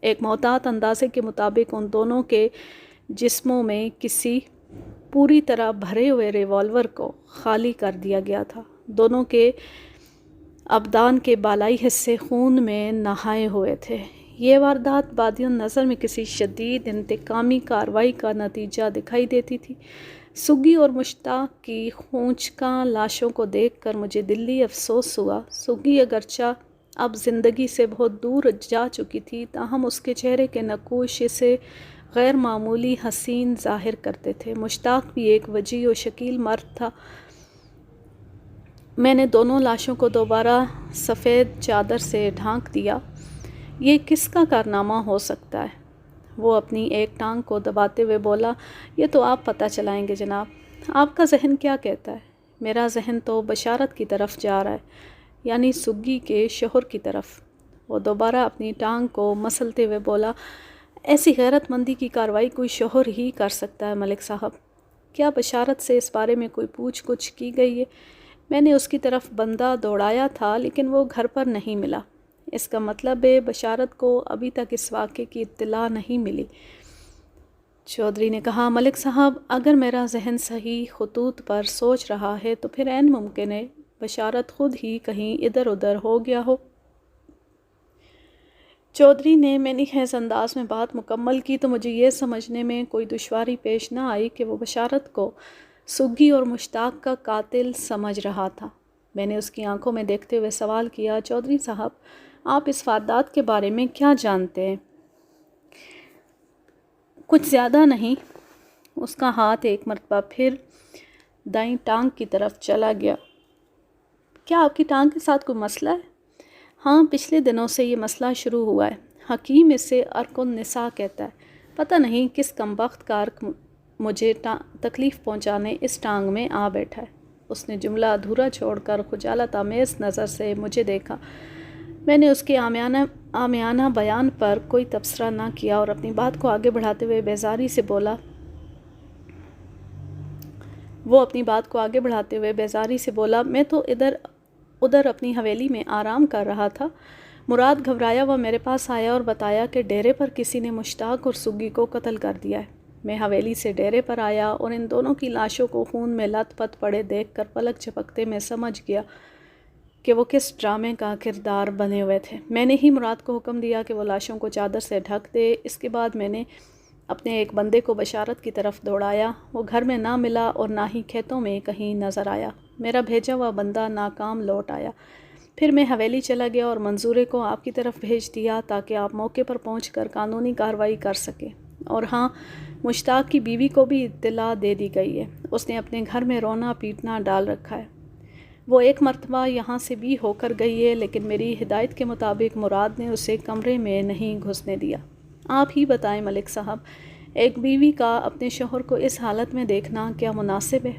ایک محتاط اندازے کے مطابق ان دونوں کے جسموں میں کسی پوری طرح بھرے ہوئے ریوالور کو خالی کر دیا گیا تھا۔ دونوں کے ابدان کے بالائی حصے خون میں نہائے ہوئے تھے۔ یہ واردات بادی النظر میں کسی شدید انتقامی کارروائی کا نتیجہ دکھائی دیتی تھی۔ سگی اور مشتاق کی خونچکاں لاشوں کو دیکھ کر مجھے دلی افسوس ہوا۔ سگی اگرچہ اب زندگی سے بہت دور جا چکی تھی، تاہم اس کے چہرے کے نقوش اسے غیر معمولی حسین ظاہر کرتے تھے۔ مشتاق بھی ایک وجیح و شکیل مرد تھا۔ میں نے دونوں لاشوں کو دوبارہ سفید چادر سے ڈھانک دیا۔ یہ کس کا کارنامہ ہو سکتا ہے؟ وہ اپنی ایک ٹانگ کو دباتے ہوئے بولا۔ یہ تو آپ پتہ چلائیں گے جناب۔ آپ کا ذہن کیا کہتا ہے؟ میرا ذہن تو بشارت کی طرف جا رہا ہے، یعنی سگی کے شوہر کی طرف۔ وہ دوبارہ اپنی ٹانگ کو مسلتے ہوئے بولا۔ ایسی غیرت مندی کی کارروائی کوئی شوہر ہی کر سکتا ہے ملک صاحب۔ کیا بشارت سے اس بارے میں کوئی پوچھ گچھ کی گئی ہے؟ میں نے اس کی طرف بندہ دوڑایا تھا لیکن وہ گھر پر نہیں ملا۔ اس کا مطلب ہے بشارت کو ابھی تک اس واقعے کی اطلاع نہیں ملی۔ چودھری نے کہا، ملک صاحب اگر میرا ذہن صحیح خطوط پر سوچ رہا ہے تو پھر عین ممکن ہے بشارت خود ہی کہیں ادھر ادھر ہو گیا ہو۔ چودھری نے منی خیز انداز میں بات مکمل کی تو مجھے یہ سمجھنے میں کوئی دشواری پیش نہ آئی کہ وہ بشارت کو سگی اور مشتاق کا قاتل سمجھ رہا تھا۔ میں نے اس کی آنکھوں میں دیکھتے ہوئے سوال کیا، چودھری صاحب آپ اس واردات کے بارے میں کیا جانتے ہیں؟ کچھ زیادہ نہیں۔ اس کا ہاتھ ایک مرتبہ پھر دائیں ٹانگ کی طرف چلا گیا۔ کیا آپ کی ٹانگ کے ساتھ کوئی مسئلہ ہے؟ ہاں، پچھلے دنوں سے یہ مسئلہ شروع ہوا ہے۔ حکیم اسے عرق النساء کہتا ہے۔ پتہ نہیں کس کمبخت کار مجھے تکلیف پہنچانے اس ٹانگ میں آ بیٹھا ہے۔ اس نے جملہ ادھورا چھوڑ کر خجالت آمیز نظر سے مجھے دیکھا۔ میں نے اس کے عامیانہ بیان پر کوئی تبصرہ نہ کیا اور اپنی بات کو آگے بڑھاتے ہوئے بیزاری سے بولا۔ میں تو ادھر اپنی حویلی میں آرام کر رہا تھا۔ مراد گھبرایا ہوا میرے پاس آیا اور بتایا کہ ڈیرے پر کسی نے مشتاق اور سگی کو قتل کر دیا ہے۔ میں حویلی سے ڈیرے پر آیا اور ان دونوں کی لاشوں کو خون میں لت پت پڑے دیکھ کر پلک جھپکتے میں سمجھ گیا کہ وہ کس ڈرامے کا کردار بنے ہوئے تھے۔ میں نے ہی مراد کو حکم دیا کہ وہ لاشوں کو چادر سے ڈھک دے۔ اس کے بعد میں نے اپنے ایک بندے کو بشارت کی طرف دوڑایا۔ وہ گھر میں نہ ملا اور نہ ہی کھیتوں میں کہیں نظر آیا۔ میرا بھیجا ہوا بندہ ناکام لوٹ آیا۔ پھر میں حویلی چلا گیا اور منظورے کو آپ کی طرف بھیج دیا تاکہ آپ موقع پر پہنچ کر قانونی کارروائی کر سکیں۔ اور ہاں، مشتاق کی بیوی کو بھی اطلاع دے دی گئی ہے۔ اس نے اپنے گھر میں رونا پیٹنا ڈال رکھا ہے۔ وہ ایک مرتبہ یہاں سے بھی ہو کر گئی ہے لیکن میری ہدایت کے مطابق مراد نے اسے کمرے میں نہیں گھسنے دیا۔ آپ ہی بتائیں ملک صاحب، ایک بیوی کا اپنے شوہر کو اس حالت میں دیکھنا کیا مناسب ہے؟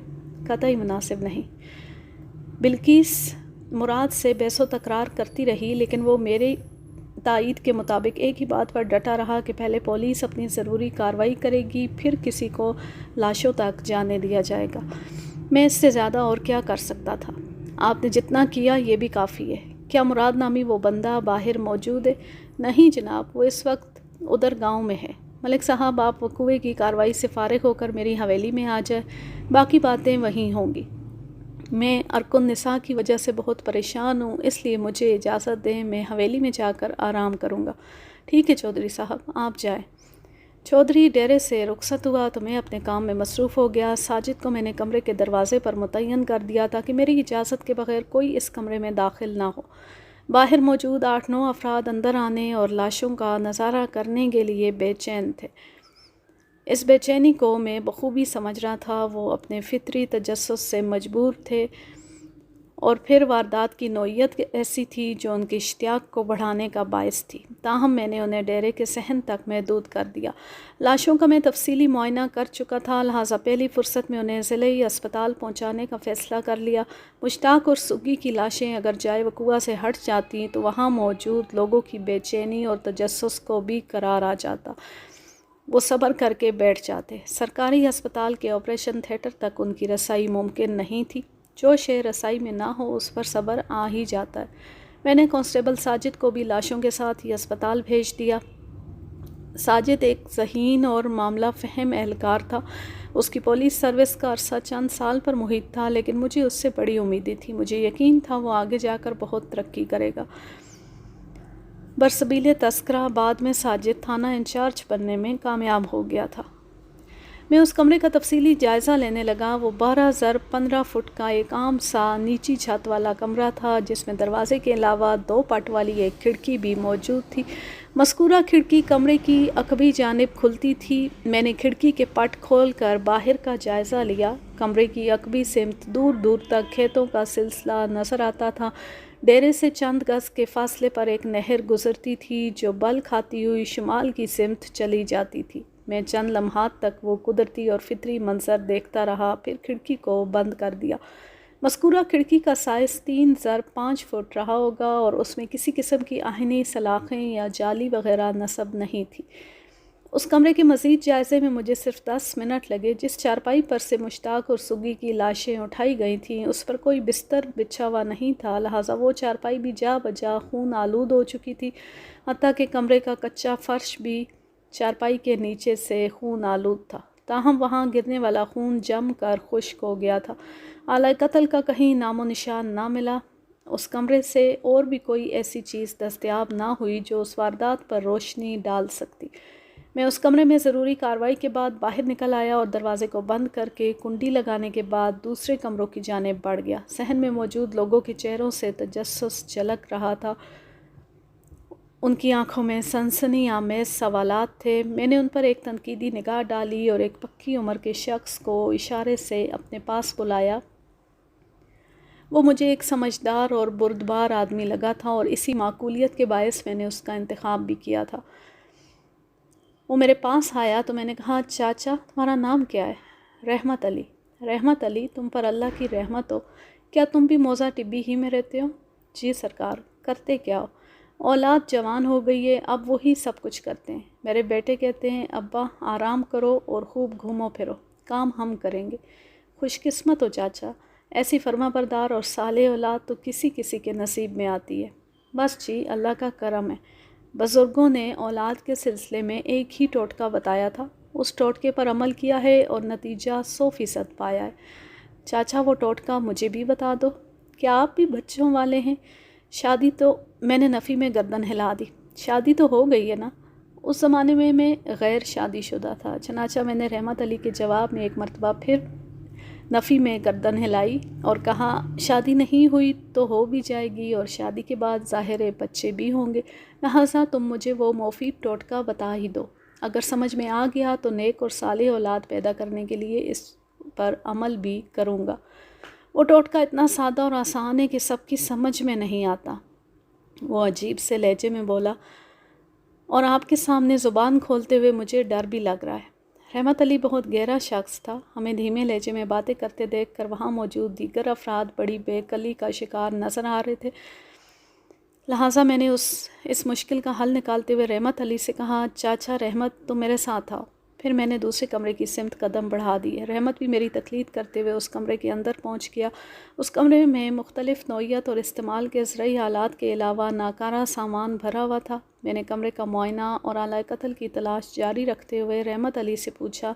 قطعی مناسب نہیں۔ بلقیس مراد سے بحث و تکرار کرتی رہی لیکن وہ میری تائید کے مطابق ایک ہی بات پر ڈٹا رہا کہ پہلے پولیس اپنی ضروری کارروائی کرے گی، پھر کسی کو لاشوں تک جانے دیا جائے گا۔ میں اس سے زیادہ اور کیا کر سکتا تھا؟ آپ نے جتنا کیا یہ بھی کافی ہے۔ کیا مراد نامی وہ بندہ باہر موجود ہے؟ نہیں جناب، وہ اس وقت ادھر گاؤں میں ہے۔ ملک صاحب آپ وقوعے کی کارروائی سے فارغ ہو کر میری حویلی میں آ جائے، باقی باتیں وہیں ہوں گی۔ میں عرق النساء کی وجہ سے بہت پریشان ہوں، اس لیے مجھے اجازت دیں، میں حویلی میں جا کر آرام کروں گا۔ ٹھیک ہے چودھری صاحب، آپ جائیں۔ چودھری ڈیرے سے رخصت ہوا تو میں اپنے کام میں مصروف ہو گیا۔ ساجد کو میں نے کمرے کے دروازے پر متعین کر دیا تاکہ میری اجازت کے بغیر کوئی اس کمرے میں داخل نہ ہو۔ باہر موجود 8-9 افراد اندر آنے اور لاشوں کا نظارہ کرنے کے لیے بے چین تھے۔ اس بے چینی کو میں بخوبی سمجھ رہا تھا۔ وہ اپنے فطری تجسس سے مجبور تھے اور پھر واردات کی نوعیت ایسی تھی جو ان کی اشتیاق کو بڑھانے کا باعث تھی۔ تاہم میں نے انہیں ڈیرے کے صحن تک محدود کر دیا۔ لاشوں کا میں تفصیلی معائنہ کر چکا تھا، لہٰذا پہلی فرصت میں انہیں ضلعی اسپتال پہنچانے کا فیصلہ کر لیا۔ مشتاق اور سگی کی لاشیں اگر جائے وقوعہ سے ہٹ جاتی تو وہاں موجود لوگوں کی بے چینی اور تجسس کو بھی قرار آ جاتا۔ وہ صبر کر کے بیٹھ جاتے۔ سرکاری ہسپتال کے آپریشن تھیٹر تک ان کی رسائی ممکن نہیں تھی۔ جو شے رسائی میں نہ ہو اس پر صبر آ ہی جاتا ہے۔ میں نے کانسٹیبل ساجد کو بھی لاشوں کے ساتھ ہی اسپتال بھیج دیا۔ ساجد ایک ذہین اور معاملہ فہم اہلکار تھا۔ اس کی پولیس سروس کا عرصہ چند سال پر محیط تھا، لیکن مجھے اس سے بڑی امیدیں تھیں۔ مجھے یقین تھا وہ آگے جا کر بہت ترقی کرے گا۔ برسبیل تذکرہ بعد میں ساجد تھانہ انچارج بننے میں کامیاب ہو گیا تھا۔ میں اس کمرے کا تفصیلی جائزہ لینے لگا۔ وہ 12 ضرب 15 فٹ کا ایک عام سا نیچی چھت والا کمرہ تھا، جس میں دروازے کے علاوہ 2 پٹ والی ایک کھڑکی بھی موجود تھی۔ مذکورہ کھڑکی کمرے کی عقبی جانب کھلتی تھی۔ میں نے کھڑکی کے پٹ کھول کر باہر کا جائزہ لیا۔ کمرے کی عقبی سمت دور دور تک کھیتوں کا سلسلہ نظر آتا تھا۔ ڈیرے سے چند گز کے فاصلے پر ایک نہر گزرتی تھی جو بل کھاتی ہوئی شمال کی سمت چلی جاتی تھی۔ میں چند لمحات تک وہ قدرتی اور فطری منظر دیکھتا رہا، پھر کھڑکی کو بند کر دیا۔ مذکورہ کھڑکی کا سائز 3 ضرب 5 فٹ رہا ہوگا اور اس میں کسی قسم کی آہنی، سلاخیں یا جالی وغیرہ نصب نہیں تھی۔ اس کمرے کے مزید جائزے میں مجھے صرف 10 منٹ لگے۔ جس چارپائی پر سے مشتاق اور سگی کی لاشیں اٹھائی گئی تھیں، اس پر کوئی بستر بچھا ہوا نہیں تھا، لہٰذا وہ چارپائی بھی جا بجا خون آلود ہو چکی تھی۔ حتیٰ کہ کمرے کا کچا فرش بھی چارپائی کے نیچے سے خون آلود تھا، تاہم وہاں گرنے والا خون جم کر خشک ہو گیا تھا۔ آلۂ قتل کا کہیں نام و نشان نہ ملا۔ اس کمرے سے اور بھی کوئی ایسی چیز دستیاب نہ ہوئی جو اس واردات پر روشنی ڈال سکتی۔ میں اس کمرے میں ضروری کارروائی کے بعد باہر نکل آیا اور دروازے کو بند کر کے کنڈی لگانے کے بعد دوسرے کمروں کی جانب بڑھ گیا۔ صحن میں موجود لوگوں کے چہروں سے تجسس جھلک رہا تھا۔ ان کی آنکھوں میں سنسنی آمیز سوالات تھے۔ میں نے ان پر ایک تنقیدی نگاہ ڈالی اور ایک پکی عمر کے شخص کو اشارے سے اپنے پاس بلایا۔ وہ مجھے ایک سمجھدار اور بردبار آدمی لگا تھا اور اسی معقولیت کے باعث میں نے اس کا انتخاب بھی کیا تھا۔ وہ میرے پاس آیا تو میں نے کہا، چاچا تمہارا نام کیا ہے؟ رحمت علی۔ رحمت علی، تم پر اللہ کی رحمت ہو۔ کیا تم بھی موزہ ٹبی ہی میں رہتے ہو؟ جی سرکار۔ کرتے کیا ہو؟ اولاد جوان ہو گئی ہے، اب وہی سب کچھ کرتے ہیں۔ میرے بیٹے کہتے ہیں، ابا آرام کرو اور خوب گھومو پھرو، کام ہم کریں گے۔ خوش قسمت ہو چاچا، ایسی فرما بردار اور صالح اولاد تو کسی کسی کے نصیب میں آتی ہے۔ بس جی، اللہ کا کرم ہے۔ بزرگوں نے اولاد کے سلسلے میں ایک ہی ٹوٹکا بتایا تھا، اس ٹوٹکے پر عمل کیا ہے اور نتیجہ 100% پایا ہے۔ چاچا وہ ٹوٹکا مجھے بھی بتا دو۔ کیا آپ بھی بچوں والے ہیں؟ شادی تو، میں نے نفی میں گردن ہلا دی، شادی تو ہو گئی ہے نا۔ اس زمانے میں غیر شادی شدہ تھا۔ چنانچہ میں نے رحمت علی کے جواب میں ایک مرتبہ پھر نفی میں گردن ہلائی اور کہا، شادی نہیں ہوئی تو ہو بھی جائے گی اور شادی کے بعد ظاہر ہے بچے بھی ہوں گے، لہٰذا تم مجھے وہ مفید ٹوٹکا بتا ہی دو۔ اگر سمجھ میں آ گیا تو نیک اور صالح اولاد پیدا کرنے کے لیے اس پر عمل بھی کروں گا۔ وہ ٹوٹکا اتنا سادہ اور آسان ہے کہ سب کی سمجھ میں نہیں آتا۔ وہ عجیب سے لہجے میں بولا، اور آپ کے سامنے زبان کھولتے ہوئے مجھے ڈر بھی لگ رہا ہے۔ رحمت علی بہت گہرا شخص تھا۔ ہمیں دھیمے لہجے میں باتیں کرتے دیکھ کر وہاں موجود دیگر افراد بڑی بے عقلی کا شکار نظر آ رہے تھے، لہٰذا میں نے اس مشکل کا حل نکالتے ہوئے رحمت علی سے کہا، چاچا رحمت، تم میرے ساتھ آؤ۔ پھر میں نے دوسرے کمرے کی سمت قدم بڑھا دیے۔ رحمت بھی میری تقلید کرتے ہوئے اس کمرے کے اندر پہنچ گیا۔ اس کمرے میں مختلف نوعیت اور استعمال کے زرعی آلات کے علاوہ ناکارہ سامان بھرا ہوا تھا۔ میں نے کمرے کا معائنہ اور آلۂ قتل کی تلاش جاری رکھتے ہوئے رحمت علی سے پوچھا،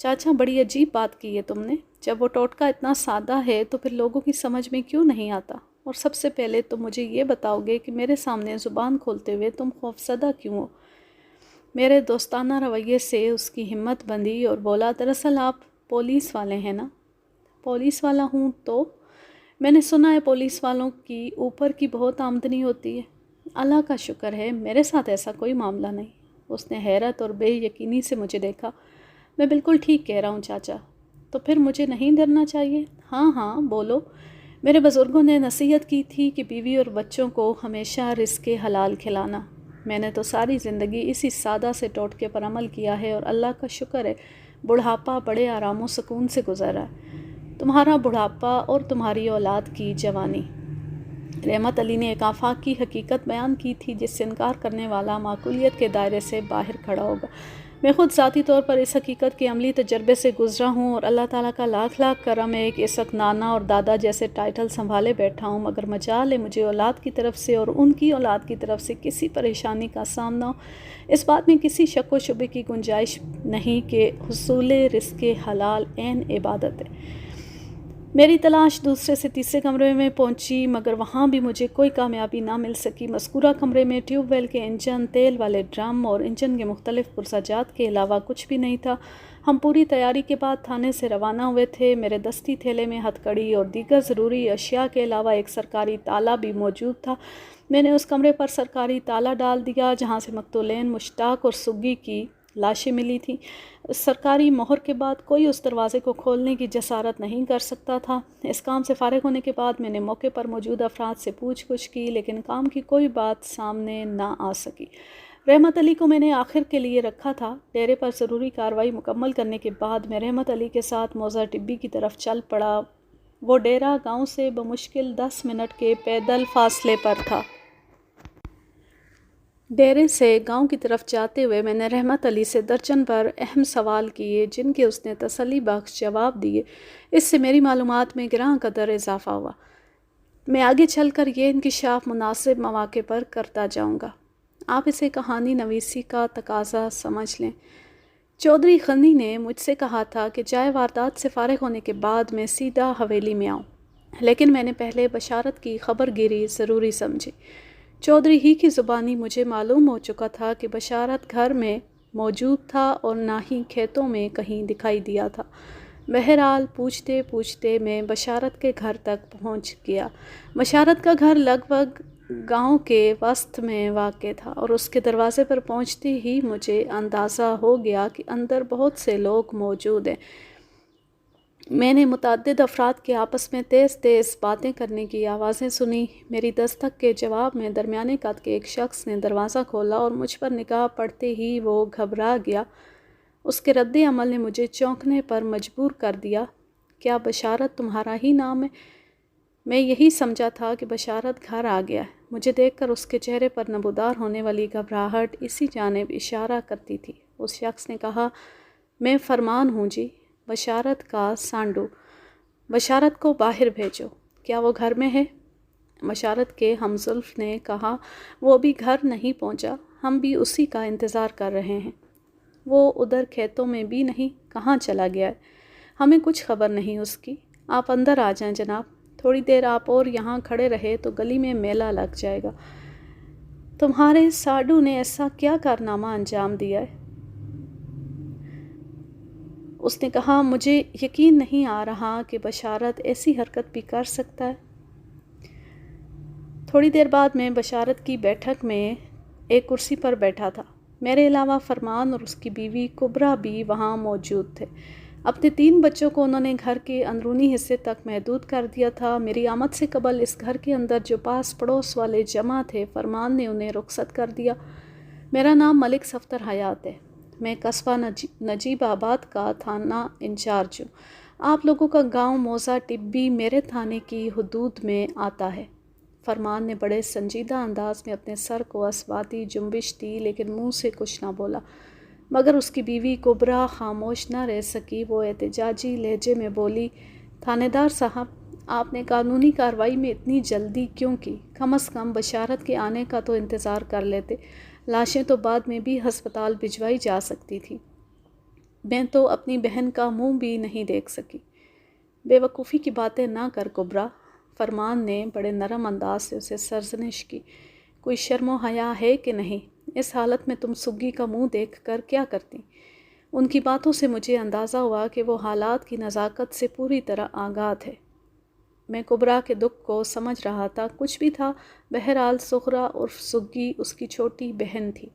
چاچا بڑی عجیب بات کی ہے تم نے۔ جب وہ ٹوٹکا اتنا سادہ ہے تو پھر لوگوں کی سمجھ میں کیوں نہیں آتا؟ اور سب سے پہلے تم مجھے یہ بتاؤ گے کہ میرے سامنے زبان کھولتے ہوئے تم خوفزدہ کیوں ہو؟ میرے دوستانہ رویے سے اس کی ہمت بندھی اور بولا، دراصل آپ پولیس والے ہیں نا؟ پولیس والا ہوں تو؟ میں نے سنا ہے پولیس والوں کی اوپر کی بہت آمدنی ہوتی ہے۔ اللہ کا شکر ہے، میرے ساتھ ایسا کوئی معاملہ نہیں۔ اس نے حیرت اور بے یقینی سے مجھے دیکھا۔ میں بالکل ٹھیک کہہ رہا ہوں چاچا، تو پھر مجھے نہیں ڈرنا چاہیے؟ ہاں ہاں بولو۔ میرے بزرگوں نے نصیحت کی تھی کہ بیوی اور بچوں کو ہمیشہ رزق حلال کھلانا۔ میں نے تو ساری زندگی اسی سادہ سے ٹوٹکے پر عمل کیا ہے اور اللہ کا شکر ہے بڑھاپا بڑے آرام و سکون سے گزرا ہے۔ تمہارا بڑھاپا اور تمہاری اولاد کی جوانی۔ رحمت علی نے ایک آفاقی حقیقت بیان کی تھی جس سے انکار کرنے والا معقولیت کے دائرے سے باہر کھڑا ہوگا۔ میں خود ذاتی طور پر اس حقیقت کے عملی تجربے سے گزرا ہوں اور اللہ تعالیٰ کا لاکھ لاکھ کرم ہے کہ اس وقت نانا اور دادا جیسے ٹائٹل سنبھالے بیٹھا ہوں، مگر مجال ہے مجھے اولاد کی طرف سے اور ان کی اولاد کی طرف سے کسی پریشانی کا سامنا ہو، اس بات میں کسی شک و شبے کی گنجائش نہیں کہ حصول رزق حلال عین عبادت ہے۔ میری تلاش دوسرے سے تیسرے کمرے میں پہنچی، مگر وہاں بھی مجھے کوئی کامیابی نہ مل سکی۔ مذکورہ کمرے میں ٹیوب ویل کے انجن، تیل والے ڈرم اور انجن کے مختلف پرزاجات کے علاوہ کچھ بھی نہیں تھا۔ ہم پوری تیاری کے بعد تھانے سے روانہ ہوئے تھے۔ میرے دستی تھیلے میں ہتھ کڑی اور دیگر ضروری اشیاء کے علاوہ ایک سرکاری تالا بھی موجود تھا۔ میں نے اس کمرے پر سرکاری تالا ڈال دیا جہاں سے مقتولین مشتاق اور سگی کی لاشیں ملی تھیں۔ سرکاری مہر کے بعد کوئی اس دروازے کو کھولنے کی جسارت نہیں کر سکتا تھا۔ اس کام سے فارغ ہونے کے بعد میں نے موقع پر موجود افراد سے پوچھ گچھ کی، لیکن کام کی کوئی بات سامنے نہ آ سکی۔ رحمت علی کو میں نے آخر کے لیے رکھا تھا۔ ڈیرے پر ضروری کارروائی مکمل کرنے کے بعد میں رحمت علی کے ساتھ موزہ ٹبی کی طرف چل پڑا۔ وہ ڈیرہ گاؤں سے بمشکل 10 منٹ کے پیدل فاصلے پر تھا۔ ڈیرے سے گاؤں کی طرف جاتے ہوئے میں نے رحمت علی سے درجن بھر اہم سوال کیے جن کے اس نے تسلی بخش جواب دیے۔ اس سے میری معلومات میں گراں قدر اضافہ ہوا۔ میں آگے چل کر یہ انکشاف مناسب مواقع پر کرتا جاؤں گا۔ آپ اسے کہانی نویسی کا تقاضا سمجھ لیں۔ چودھری غنی نے مجھ سے کہا تھا کہ جائے واردات سے فارغ ہونے کے بعد میں سیدھا حویلی میں آؤں، لیکن میں نے پہلے بشارت کی خبر گیری ضروری سمجھی۔ چودھری ہی کی زبانی مجھے معلوم ہو چکا تھا کہ بشارت گھر میں موجود تھا اور نہ ہی کھیتوں میں کہیں دکھائی دیا تھا۔ بہرحال پوچھتے پوچھتے میں بشارت کے گھر تک پہنچ گیا۔ بشارت کا گھر لگ بھگ گاؤں کے وسط میں واقع تھا اور اس کے دروازے پر پہنچتے ہی مجھے اندازہ ہو گیا کہ اندر بہت سے لوگ موجود ہیں۔ میں نے متعدد افراد کے آپس میں تیز تیز باتیں کرنے کی آوازیں سنی۔ میری دستک کے جواب میں درمیانے قد کے ایک شخص نے دروازہ کھولا اور مجھ پر نگاہ پڑتے ہی وہ گھبرا گیا۔ اس کے رد عمل نے مجھے چونکنے پر مجبور کر دیا۔ کیا بشارت تمہارا ہی نام ہے؟ میں یہی سمجھا تھا کہ بشارت گھر آ گیا ہے۔ مجھے دیکھ کر اس کے چہرے پر نمودار ہونے والی گھبراہٹ اسی جانب اشارہ کرتی تھی۔ اس شخص نے کہا، میں فرمان ہوں جی، بشارت کا سانڈو۔ بشارت کو باہر بھیجو۔ کیا وہ گھر میں ہے؟ بشارت کے ہمزلف نے کہا، وہ ابھی گھر نہیں پہنچا، ہم بھی اسی کا انتظار کر رہے ہیں۔ وہ ادھر کھیتوں میں بھی نہیں، کہاں چلا گیا ہے؟ ہمیں کچھ خبر نہیں اس کی۔ آپ اندر آ جائیں جناب، تھوڑی دیر آپ اور یہاں کھڑے رہے تو گلی میں میلہ لگ جائے گا۔ تمہارے ساڈو نے ایسا کیا کارنامہ انجام دیا ہے؟ اس نے کہا، مجھے یقین نہیں آ رہا کہ بشارت ایسی حرکت بھی کر سکتا ہے۔ تھوڑی دیر بعد میں بشارت کی بیٹھک میں ایک کرسی پر بیٹھا تھا۔ میرے علاوہ فرمان اور اس کی بیوی کبرا بھی وہاں موجود تھے۔ اپنے 3 بچوں کو انہوں نے گھر کے اندرونی حصے تک محدود کر دیا تھا۔ میری آمد سے قبل اس گھر کے اندر جو پاس پڑوس والے جمع تھے، فرمان نے انہیں رخصت کر دیا۔ میرا نام ملک صفدر حیات ہے۔ میں قصبہ نجیب آباد کا تھانہ انچارج ہوں۔ آپ لوگوں کا گاؤں موزہ ٹبی میرے تھانے کی حدود میں آتا ہے۔ فرمان نے بڑے سنجیدہ انداز میں اپنے سر کو اسواتی جنبش دی، لیکن منہ سے کچھ نہ بولا۔ مگر اس کی بیوی کبرا خاموش نہ رہ سکی۔ وہ احتجاجی لہجے میں بولی، تھانے دار صاحب، آپ نے قانونی کارروائی میں اتنی جلدی کیوں کی؟ کم از کم بشارت کے آنے کا تو انتظار کر لیتے۔ لاشیں تو بعد میں بھی ہسپتال بھجوائی جا سکتی تھی۔ میں تو اپنی بہن کا منہ بھی نہیں دیکھ سکی۔ بے وقوفی کی باتیں نہ کر کبرا، فرمان نے بڑے نرم انداز سے اسے سرزنش کی۔ کوئی شرم و حیا ہے کہ نہیں؟ اس حالت میں تم سگی کا منہ دیکھ کر کیا کرتی؟ ان کی باتوں سے مجھے اندازہ ہوا کہ وہ حالات کی نزاکت سے پوری طرح آگاہ تھے۔ میں کبرا کے دکھ کو سمجھ رہا تھا۔ کچھ بھی تھا، بہرحال سغرا عرف سگی اس کی چھوٹی بہن تھی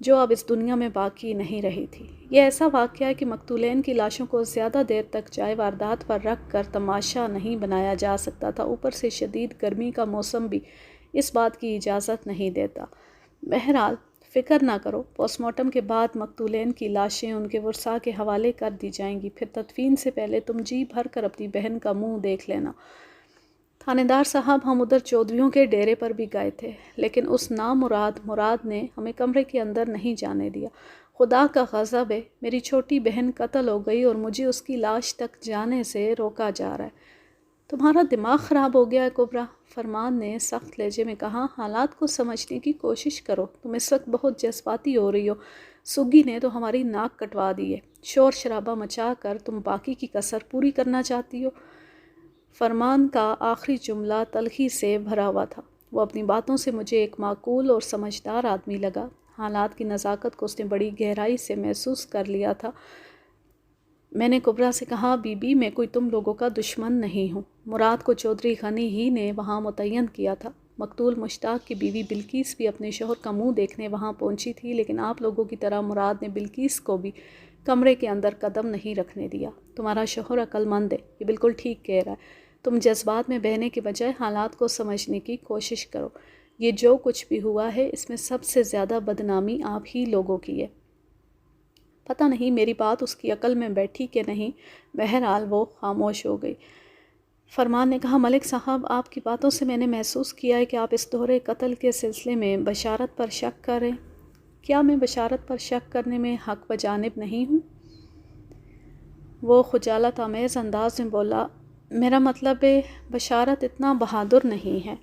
جو اب اس دنیا میں باقی نہیں رہی تھی۔ یہ ایسا واقعہ ہے کہ مقتولین کی لاشوں کو زیادہ دیر تک جائے واردات پر رکھ کر تماشا نہیں بنایا جا سکتا تھا۔ اوپر سے شدید گرمی کا موسم بھی اس بات کی اجازت نہیں دیتا۔ بہرحال فکر نہ کرو، پوسٹ مارٹم کے بعد مقتولین کی لاشیں ان کے ورثاء کے حوالے کر دی جائیں گی۔ پھر تدفین سے پہلے تم جی بھر کر اپنی بہن کا منہ دیکھ لینا۔ تھانے دار صاحب، ہم ادھر چودھریوں کے ڈیرے پر بھی گئے تھے، لیکن اس نامراد مراد نے ہمیں کمرے کے اندر نہیں جانے دیا۔ خدا کا غضب ہے، میری چھوٹی بہن قتل ہو گئی اور مجھے اس کی لاش تک جانے سے روکا جا رہا ہے۔ تمہارا دماغ خراب ہو گیا ہے کبرا، فرمان نے سخت لہجے میں کہا۔ حالات کو سمجھنے کی کوشش کرو، تم اس وقت بہت جذباتی ہو رہی ہو۔ سگی نے تو ہماری ناک کٹوا دی ہے، شور شرابہ مچا کر تم باقی کی کسر پوری کرنا چاہتی ہو۔ فرمان کا آخری جملہ تلخی سے بھرا ہوا تھا۔ وہ اپنی باتوں سے مجھے ایک معقول اور سمجھدار آدمی لگا۔ حالات کی نزاکت کو اس نے بڑی گہرائی سے محسوس کر لیا تھا۔ میں نے کبرا سے کہا، بی بی میں کوئی تم لوگوں کا دشمن نہیں ہوں۔ مراد کو چودھری غنی ہی نے وہاں متعین کیا تھا۔ مقتول مشتاق کی بیوی بلقیس بھی اپنے شوہر کا منہ دیکھنے وہاں پہنچی تھی، لیکن آپ لوگوں کی طرح مراد نے بلقیس کو بھی کمرے کے اندر قدم نہیں رکھنے دیا۔ تمہارا شوہر عقل مند ہے، یہ بالکل ٹھیک کہہ رہا ہے۔ تم جذبات میں بہنے کے بجائے حالات کو سمجھنے کی کوشش کرو۔ یہ جو کچھ بھی ہوا ہے اس میں سب سے زیادہ بدنامی آپ ہی لوگوں کی ہے۔ پتہ نہیں میری بات اس کی عقل میں بیٹھی کہ نہیں، بہرحال وہ خاموش ہو گئی۔ فرمان نے کہا، ملک صاحب، آپ کی باتوں سے میں نے محسوس کیا ہے کہ آپ اس دوہرے قتل کے سلسلے میں بشارت پر شک کر رہے ہیں۔ کیا میں بشارت پر شک کرنے میں حق بجانب نہیں ہوں؟ وہ خجالت آمیز انداز میں بولا، میرا مطلب ہے بشارت اتنا بہادر نہیں ہے۔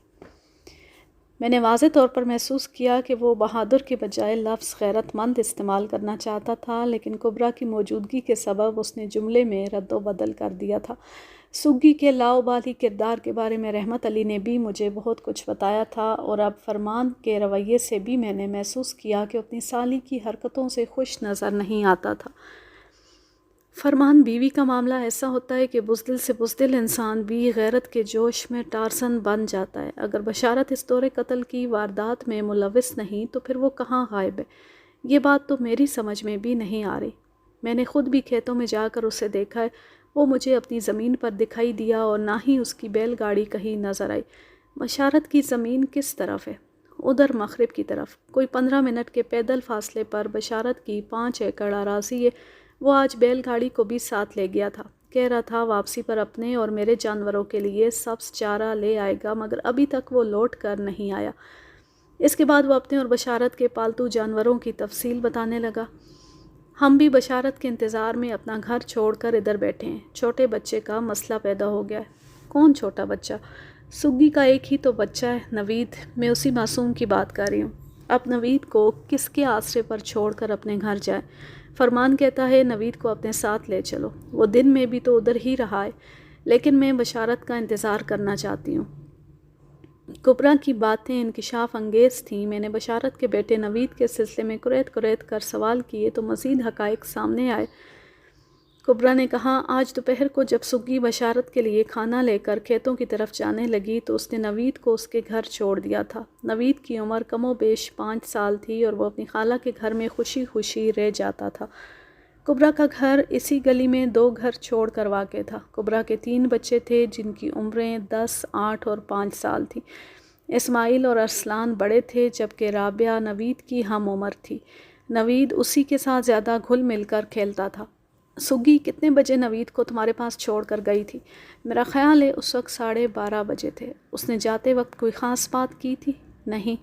میں نے واضح طور پر محسوس کیا کہ وہ بہادر کے بجائے لفظ غیرت مند استعمال کرنا چاہتا تھا، لیکن کبرا کی موجودگی کے سبب اس نے جملے میں رد و بدل کر دیا تھا۔ سگی کے لاؤبالی کردار کے بارے میں رحمت علی نے بھی مجھے بہت کچھ بتایا تھا، اور اب فرمان کے رویے سے بھی میں نے محسوس کیا کہ اپنی سالی کی حرکتوں سے خوش نظر نہیں آتا تھا۔ فرمان، بیوی کا معاملہ ایسا ہوتا ہے کہ بزدل سے بزدل انسان بھی غیرت کے جوش میں ٹارزن بن جاتا ہے۔ اگر بشارت اس دورے قتل کی واردات میں ملوث نہیں تو پھر وہ کہاں غائب ہے؟ یہ بات تو میری سمجھ میں بھی نہیں آ رہی۔ میں نے خود بھی کھیتوں میں جا کر اسے دیکھا ہے، وہ مجھے اپنی زمین پر دکھائی دیا اور نہ ہی اس کی بیل گاڑی کہیں نظر آئی۔ بشارت کی زمین کس طرف ہے؟ ادھر مغرب کی طرف، کوئی 15 منٹ کے پیدل فاصلے پر بشارت کی 5 ایکڑ اراضی ہے۔ وہ آج بیل گاڑی کو بھی ساتھ لے گیا تھا، کہہ رہا تھا واپسی پر اپنے اور میرے جانوروں کے لیے سبز چارہ لے آئے گا، مگر ابھی تک وہ لوٹ کر نہیں آیا۔ اس کے بعد وہ اپنے اور بشارت کے پالتو جانوروں کی تفصیل بتانے لگا۔ ہم بھی بشارت کے انتظار میں اپنا گھر چھوڑ کر ادھر بیٹھے ہیں۔ چھوٹے بچے کا مسئلہ پیدا ہو گیا ہے۔ کون چھوٹا بچہ؟ سگی کا ایک ہی تو بچہ ہے، نوید۔ میں اسی معصوم کی بات کر رہی ہوں۔ اب نوید کو کس کے آسرے پر چھوڑ کر اپنے گھر جائے؟ فرمان کہتا ہے نوید کو اپنے ساتھ لے چلو، وہ دن میں بھی تو ادھر ہی رہا ہے، لیکن میں بشارت کا انتظار کرنا چاہتی ہوں۔ کبرا کی باتیں انکشاف انگیز تھیں۔ میں نے بشارت کے بیٹے نوید کے سلسلے میں کریت کر سوال کیے تو مزید حقائق سامنے آئے۔ کبرا نے کہا، آج دوپہر کو جب سگی بشارت کے لیے کھانا لے کر کھیتوں کی طرف جانے لگی تو اس نے نوید کو اس کے گھر چھوڑ دیا تھا۔ نوید کی عمر کم و بیش 5 سال تھی اور وہ اپنی خالہ کے گھر میں خوشی خوشی رہ جاتا تھا۔ کبرا کا گھر اسی گلی میں 2 گھر چھوڑ کر واقع تھا۔ کبرا کے 3 بچے تھے جن کی عمریں 10، 8 اور 5 سال تھیں۔ اسماعیل اور ارسلان بڑے تھے جبکہ رابعہ نوید کی ہم عمر تھی۔ نوید اسی کے ساتھ زیادہ گھل مل کر کھیلتا تھا۔ سگی کتنے بجے نوید کو تمہارے پاس چھوڑ کر گئی تھی؟ میرا خیال ہے اس وقت 12:30 بجے تھے۔ اس نے جاتے وقت کوئی خاص بات کی تھی؟ نہیں۔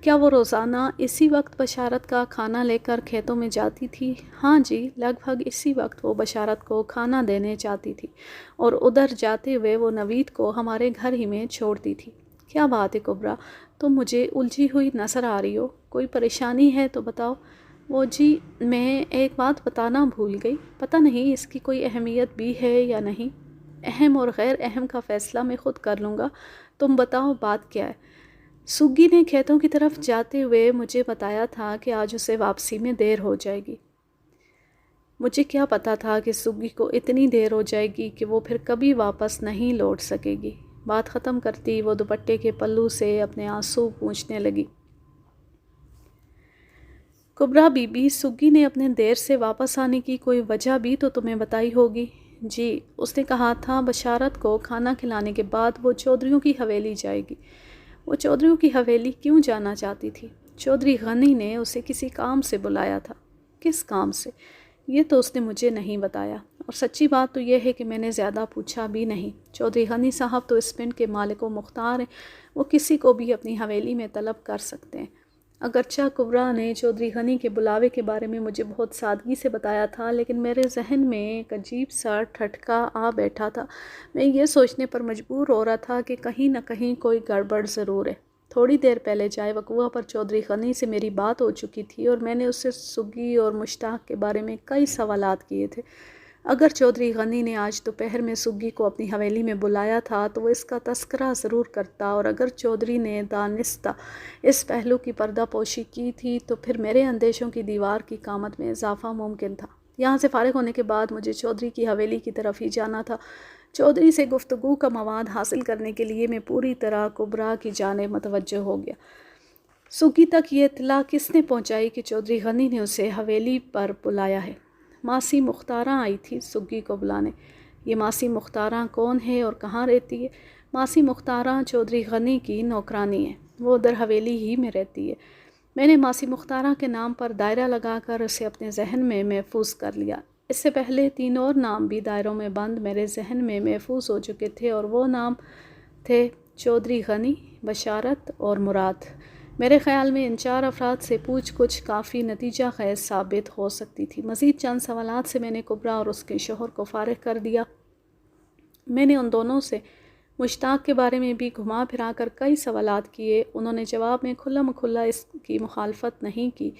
کیا وہ روزانہ اسی وقت بشارت کا کھانا لے کر کھیتوں میں جاتی تھی؟ ہاں جی، لگ بھگ اسی وقت وہ بشارت کو کھانا دینے جاتی تھی، اور ادھر جاتے ہوئے وہ نوید کو ہمارے گھر ہی میں چھوڑتی تھی۔ کیا بات ہے کبرا، تم مجھے الجھی ہوئی نظر آ رہی ہو، کوئی پریشانی ہے تو بتاؤ۔ وہ جی، میں ایک بات بتانا بھول گئی، پتہ نہیں اس کی کوئی اہمیت بھی ہے یا نہیں۔ اہم اور غیر اہم کا فیصلہ میں خود کر لوں گا، تم بتاؤ بات کیا ہے؟ سگی نے کھیتوں کی طرف جاتے ہوئے مجھے بتایا تھا کہ آج اسے واپسی میں دیر ہو جائے گی۔ مجھے کیا پتا تھا کہ سگی کو اتنی دیر ہو جائے گی کہ وہ پھر کبھی واپس نہیں لوٹ سکے گی۔ بات ختم کرتی وہ دوپٹے کے پلو سے اپنے آنسو پونچھنے لگی۔ کبرا بی بی، سگی نے اپنے دیر سے واپس آنے کی کوئی وجہ بھی تو تمہیں بتائی ہوگی؟ جی، اس نے کہا تھا بشارت کو کھانا کھلانے کے بعد وہ چودھریوں کی حویلی جائے گی۔ وہ چودھریوں کی حویلی کیوں جانا چاہتی تھی؟ چودھری غنی نے اسے کسی کام سے بلایا تھا۔ کس کام سے؟ یہ تو اس نے مجھے نہیں بتایا، اور سچی بات تو یہ ہے کہ میں نے زیادہ پوچھا بھی نہیں۔ چودھری غنی صاحب تو اس پنڈ کے مالک و مختار ہیں، وہ کسی کو بھی اپنی حویلی میں طلب کر سکتے ہیں۔ اگرچہ کبریٰ نے چودھری غنی کے بلاوے کے بارے میں مجھے بہت سادگی سے بتایا تھا، لیکن میرے ذہن میں ایک عجیب سا ٹھٹکا آ بیٹھا تھا۔ میں یہ سوچنے پر مجبور ہو رہا تھا کہ کہیں نہ کہیں کوئی گڑبڑ ضرور ہے۔ تھوڑی دیر پہلے جائے وقوعہ پر چودھری غنی سے میری بات ہو چکی تھی اور میں نے اس سے سگی اور مشتاق کے بارے میں کئی سوالات کیے تھے۔ اگر چودھری غنی نے آج دوپہر میں سگی کو اپنی حویلی میں بلایا تھا تو وہ اس کا تذکرہ ضرور کرتا، اور اگر چودھری نے دانستہ اس پہلو کی پردہ پوشی کی تھی تو پھر میرے اندیشوں کی دیوار کی قامت میں اضافہ ممکن تھا۔ یہاں سے فارغ ہونے کے بعد مجھے چودھری کی حویلی کی طرف ہی جانا تھا۔ چودھری سے گفتگو کا مواد حاصل کرنے کے لیے میں پوری طرح کبریٰ کی جانب متوجہ ہو گیا۔ سگی تک یہ اطلاع کس نے پہنچائی کہ چودھری غنی نے اسے حویلی پر بلایا ہے؟ ماسی مختاراں آئی تھی سگی کو بلانے۔ یہ ماسی مختاراں کون ہے اور کہاں رہتی ہے؟ ماسی مختاراں چودھری غنی کی نوکرانی ہے، وہ ادھر حویلی ہی میں رہتی ہے۔ میں نے ماسی مختاراں کے نام پر دائرہ لگا کر اسے اپنے ذہن میں محفوظ کر لیا۔ اس سے پہلے 3 اور نام بھی دائروں میں بند میرے ذہن میں محفوظ ہو چکے تھے، اور وہ نام تھے چودھری غنی، بشارت اور مراد۔ میرے خیال میں ان 4 افراد سے پوچھ گچھ کافی نتیجہ خیز ثابت ہو سکتی تھی۔ مزید چند سوالات سے میں نے کبریٰ اور اس کے شوہر کو فارغ کر دیا۔ میں نے ان دونوں سے مشتاق کے بارے میں بھی گھما پھرا کر کئی سوالات کیے۔ انہوں نے جواب میں کھلا مکھلا اس کی مخالفت نہیں کی۔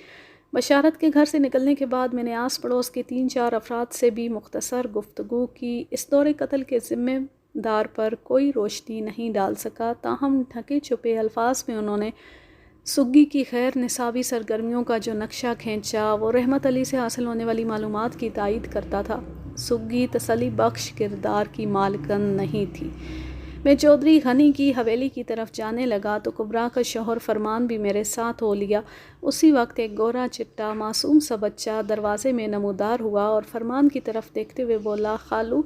بشارت کے گھر سے نکلنے کے بعد میں نے آس پڑوس کے 3-4 افراد سے بھی مختصر گفتگو کی۔ اس دور قتل کے ذمہ دار پر کوئی روشنی نہیں ڈال سکا، تاہم ڈھکے چھپے الفاظ میں انہوں نے سگی کی غیر نصابی سرگرمیوں کا جو نقشہ کھینچا وہ رحمت علی سے حاصل ہونے والی معلومات کی تائید کرتا تھا۔ سگی تسلی بخش کردار کی مالکن نہیں تھی۔ میں چودھری غنی کی حویلی کی طرف جانے لگا تو کبریٰ کا شوہر فرمان بھی میرے ساتھ ہو لیا۔ اسی وقت ایک گورا چٹا معصوم سا بچہ دروازے میں نمودار ہوا اور فرمان کی طرف دیکھتے ہوئے بولا، خالو،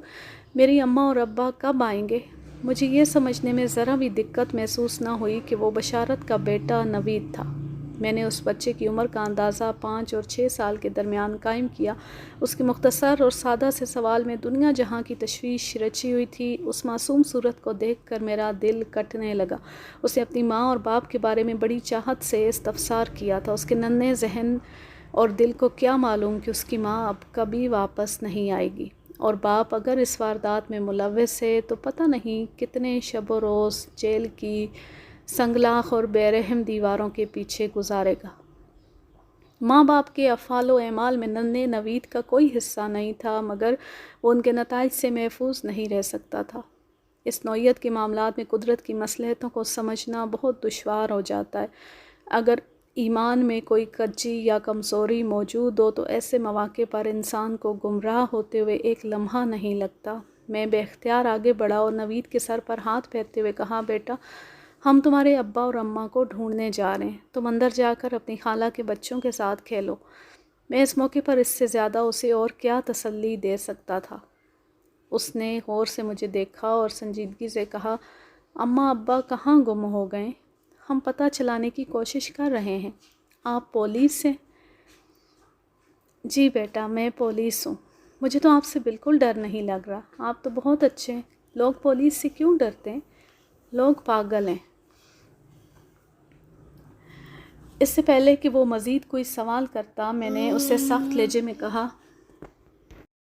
میری اماں اور ابا کب آئیں گے؟ مجھے یہ سمجھنے میں ذرا بھی دقت محسوس نہ ہوئی کہ وہ بشارت کا بیٹا نوید تھا۔ میں نے اس بچے کی عمر کا اندازہ 5 اور 6 سال کے درمیان قائم کیا۔ اس کے مختصر اور سادہ سے سوال میں دنیا جہاں کی تشویش رچی ہوئی تھی۔ اس معصوم صورت کو دیکھ کر میرا دل کٹنے لگا۔ اسے اپنی ماں اور باپ کے بارے میں بڑی چاہت سے استفسار کیا تھا۔ اس کے ننھے ذہن اور دل کو کیا معلوم کہ اس کی ماں اب کبھی واپس نہیں آئے گی، اور باپ اگر اس واردات میں ملوث ہے تو پتہ نہیں کتنے شب و روز جیل کی سنگلاخ اور بے رحم دیواروں کے پیچھے گزارے گا۔ ماں باپ کے افعال و اعمال میں ننھے نوید کا کوئی حصہ نہیں تھا، مگر وہ ان کے نتائج سے محفوظ نہیں رہ سکتا تھا۔ اس نوعیت کے معاملات میں قدرت کی مصلحتوں کو سمجھنا بہت دشوار ہو جاتا ہے۔ اگر ایمان میں کوئی کجی یا کمزوری موجود ہو تو ایسے مواقع پر انسان کو گمراہ ہوتے ہوئے ایک لمحہ نہیں لگتا۔ میں بے اختیار آگے بڑھا اور نوید کے سر پر ہاتھ پھیرتے ہوئے کہا، بیٹا، ہم تمہارے ابا اور اماں کو ڈھونڈنے جا رہے ہیں، تم اندر جا کر اپنی خالہ کے بچوں کے ساتھ کھیلو۔ میں اس موقع پر اس سے زیادہ اسے اور کیا تسلی دے سکتا تھا۔ اس نے غور سے مجھے دیکھا اور سنجیدگی سے کہا، اماں ابا کہاں گم ہو گئے؟ ہم پتہ چلانے کی کوشش کر رہے ہیں۔ آپ پولیس ہیں؟ جی بیٹا، میں پولیس ہوں۔ مجھے تو آپ سے بالکل ڈر نہیں لگ رہا، آپ تو بہت اچھے ہیں۔ لوگ پولیس سے کیوں ڈرتے ہیں؟ لوگ پاگل ہیں۔ اس سے پہلے کہ وہ مزید کوئی سوال کرتا، میں نے اسے سخت لہجے میں کہا،